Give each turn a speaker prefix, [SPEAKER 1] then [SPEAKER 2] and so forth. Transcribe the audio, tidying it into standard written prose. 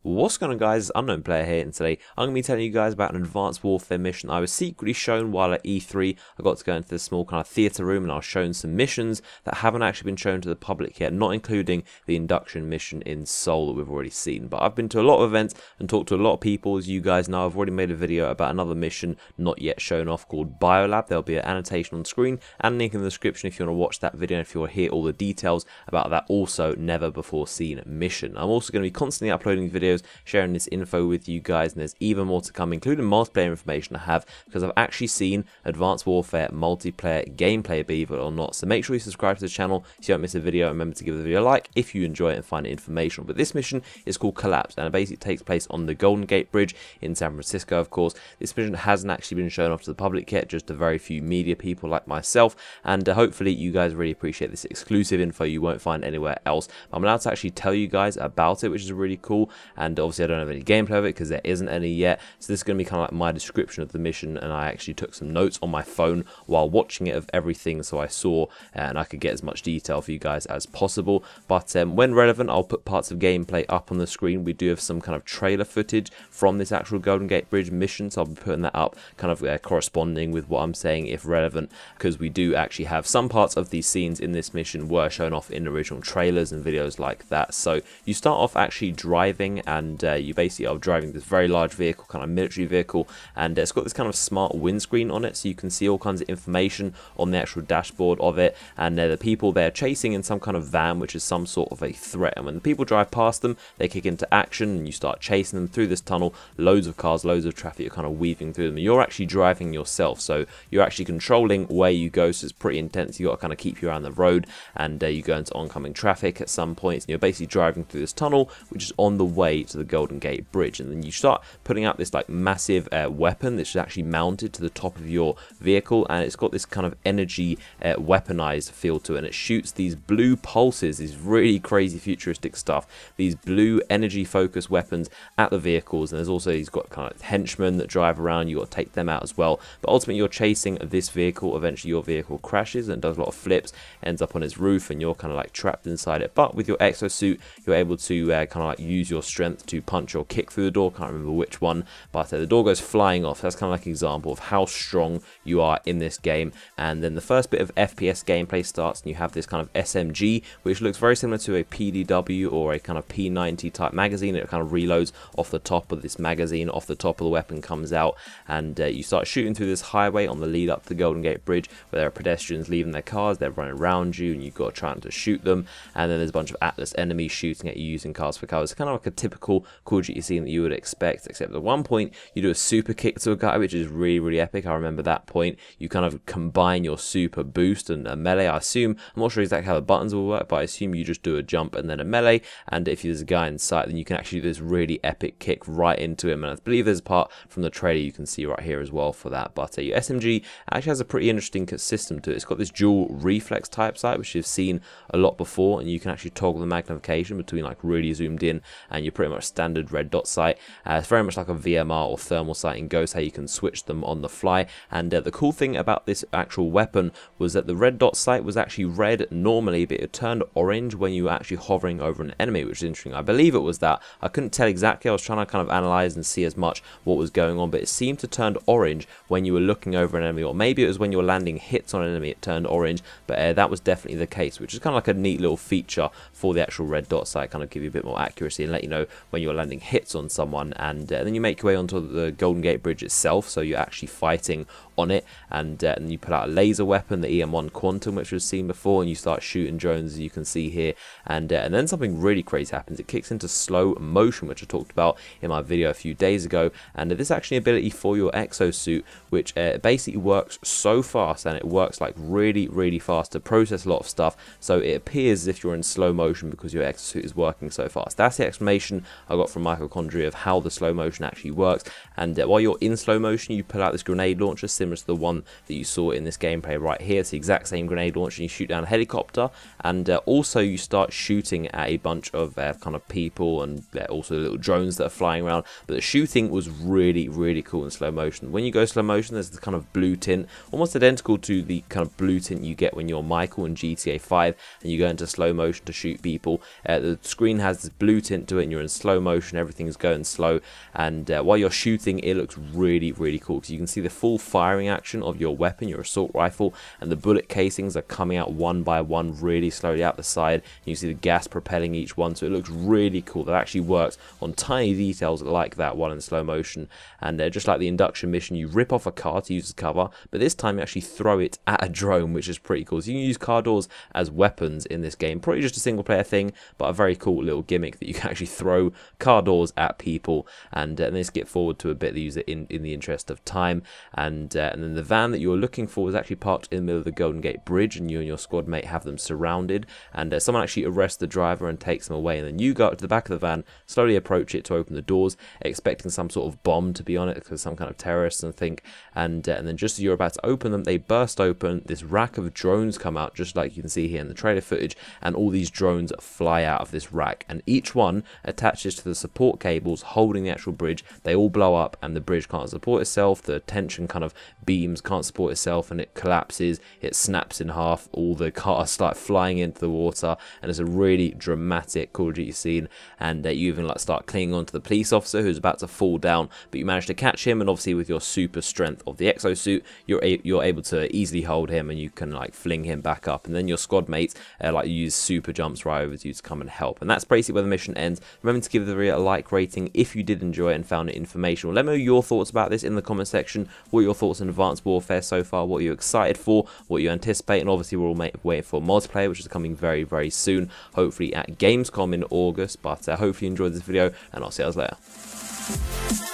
[SPEAKER 1] What's going on, guys? Unknown Player here, and today I'm going to be telling you guys about an Advanced Warfare mission I was secretly shown while at E3. I got to go into this small kind of theatre room and I was shown some missions that haven't actually been shown to the public yet, not including the induction mission in Seoul that we've already seen. But I've been to a lot of events and talked to a lot of people. As you guys know, I've already made a video about another mission not yet shown off called Biolab. There'll be an annotation on screen and a link in the description if you want to watch that video and if you want to hear all the details about that also never before seen mission. I'm also going to be constantly uploading videos, sharing this info with you guys, and there's even more to come, including multiplayer information I have, because I've actually seen Advanced Warfare multiplayer gameplay, believe it or not. So make sure you subscribe to the channel so you don't miss a video, and remember to give the video a like if you enjoy it and find it informational. But this mission is called Collapse, and it basically takes place on the Golden Gate Bridge in San Francisco, of course. This mission hasn't actually been shown off to the public yet, just a very few media people like myself, and hopefully you guys really appreciate this exclusive info you won't find anywhere else. I'm allowed to actually tell you guys about it, which is really cool, and obviously I don't have any gameplay of it because there isn't any yet, so this is going to be kind of like my description of the mission, and I actually took some notes on my phone while watching it of everything so I saw and I could get as much detail for you guys as possible. But when relevant, I'll put parts of gameplay up on the screen. We do have some kind of trailer footage from this actual Golden Gate Bridge mission, so I'll be putting that up kind of corresponding with what I'm saying if relevant, because we do actually have some parts of these scenes in this mission were shown off in original trailers and videos like that. So you start off actually driving, and you basically are driving this very large vehicle, kind of military vehicle, and it's got this kind of smart windscreen on it, so you can see all kinds of information on the actual dashboard of it. And the people they're chasing in some kind of van, which is some sort of a threat, and when the people drive past them, they kick into action and you start chasing them through this tunnel. Loads of cars, loads of traffic, you're kind of weaving through them, and you're actually driving yourself, so you're actually controlling where you go, so it's pretty intense. You got to kind of keep you around the road, and you go into oncoming traffic at some points, and you're basically driving through this tunnel which is on the way to the Golden Gate Bridge. And then you start putting out this like massive weapon that's actually mounted to the top of your vehicle, and it's got this kind of energy weaponized feel to it, and it shoots these blue pulses, these really crazy futuristic stuff, these blue energy focused weapons at the vehicles. And there's also, he's got kind of henchmen that drive around, you got to take them out as well. But ultimately you're chasing this vehicle. Eventually your vehicle crashes and does a lot of flips, ends up on its roof, and you're kind of like trapped inside it. But with your exosuit you're able to kind of like use your strength to punch or kick through the door, can't remember which one, but the door goes flying off. That's kind of like an example of how strong you are in this game. And then the first bit of FPS gameplay starts, and you have this kind of SMG which looks very similar to a PDW or a kind of P90 type magazine. It kind of reloads off the top of this magazine, off the top of the weapon comes out, and you start shooting through this highway on the lead up to the Golden Gate Bridge, where there are pedestrians leaving their cars, they're running around you, and you've got to try to shoot them. And then there's a bunch of Atlas enemies shooting at you using cars for cover. It's kind of like a typical Call of Duty scene that you would expect, except at one point you do a super kick to a guy, which is really epic. I remember that point. You kind of combine your super boost and a melee. I assume, I'm not sure exactly how the buttons will work, but I assume you just do a jump and then a melee, and if there's a guy in sight, then you can actually do this really epic kick right into him. And I believe there's a part from the trailer you can see right here as well for that. But your SMG actually has a pretty interesting system to it. It's got this dual reflex type sight, which you've seen a lot before, and you can actually toggle the magnification between like really zoomed in and your pretty much standard red dot sight. It's very much like a VMR or thermal sight in Ghost, how you can switch them on the fly. And the cool thing about this actual weapon was that the red dot sight was actually red normally, but it turned orange when you were actually hovering over an enemy, which is interesting. I believe it was that. I couldn't tell exactly. I was trying to kind of analyze and see as much what was going on, but it seemed to turn orange when you were looking over an enemy, or maybe it was when you were landing hits on an enemy it turned orange, but that was definitely the case, which is kind of like a neat little feature for the actual red dot sight, kind of give you a bit more accuracy and let you know when you're landing hits on someone. And then you make your way onto the Golden Gate Bridge itself, so you're actually fighting on it, and you put out a laser weapon, the EM1 Quantum, which was seen before, and you start shooting drones, as you can see here. And then something really crazy happens. It kicks into slow motion, which I talked about in my video a few days ago, and this actually ability for your exosuit, which basically works so fast, and it works like really fast to process a lot of stuff, so it appears as if you're in slow motion because your exosuit is working so fast. That's the explanation I got from mitochondria of how the slow motion actually works. And while you're in slow motion, you pull out this grenade launcher similar to the one that you saw in this gameplay right here. It's the exact same grenade launcher, and you shoot down a helicopter, and also you start shooting at a bunch of kind of people, and also little drones that are flying around. But the shooting was really cool in slow motion. When you go slow motion, there's the kind of blue tint, almost identical to the kind of blue tint you get when you're Michael in GTA 5 and you go into slow motion to shoot people. The screen has this blue tint to it, and you're in slow motion, everything's going slow, and while you're shooting, it looks really, really cool, because you can see the full firing action of your weapon, your assault rifle, and the bullet casings are coming out one by one really slowly out the side. You see the gas propelling each one, so it looks really cool. That actually works on tiny details like that while in slow motion. And just like the induction mission, you rip off a car to use as cover, but this time you actually throw it at a drone, which is pretty cool. So you can use car doors as weapons in this game. Probably just a single player thing, but a very cool little gimmick that you can actually throw car doors at people. And let's get forward to a bit that use it in the interest of time. And then the van that you're looking for is actually parked in the middle of the Golden Gate Bridge, and you and your squad mate have them surrounded. And someone actually arrests the driver and takes them away. And then you go up to the back of the van, slowly approach it to open the doors, expecting some sort of bomb to be on it, because some kind of terrorists and think. And then just as you're about to open them, they burst open. This rack of drones come out, just like you can see here in the trailer footage, and all these drones fly out of this rack, and each one attaches to the support cables holding the actual bridge. They all blow up, and the bridge can't support itself. The tension kind of beams can't support itself, and it collapses. It snaps in half. All the cars start flying into the water, and it's a really dramatic Call of Duty scene. And you even like start clinging onto the police officer who's about to fall down, but you manage to catch him, and obviously with your super strength of the exosuit, you're able to easily hold him, and you can like fling him back up. And then your squad mates like use super jumps right over to you to come and help. And that's basically where the mission ends. Remember to give the video a like rating if you did enjoy it and found it informational. Let me know your thoughts about this in the comment section. What are your thoughts on Advanced Warfare so far? What are you excited for? What you anticipate? And obviously we're all waiting for multiplayer, which is coming very, very soon, hopefully at Gamescom in August. But hopefully you enjoyed this video, and I'll see you guys later.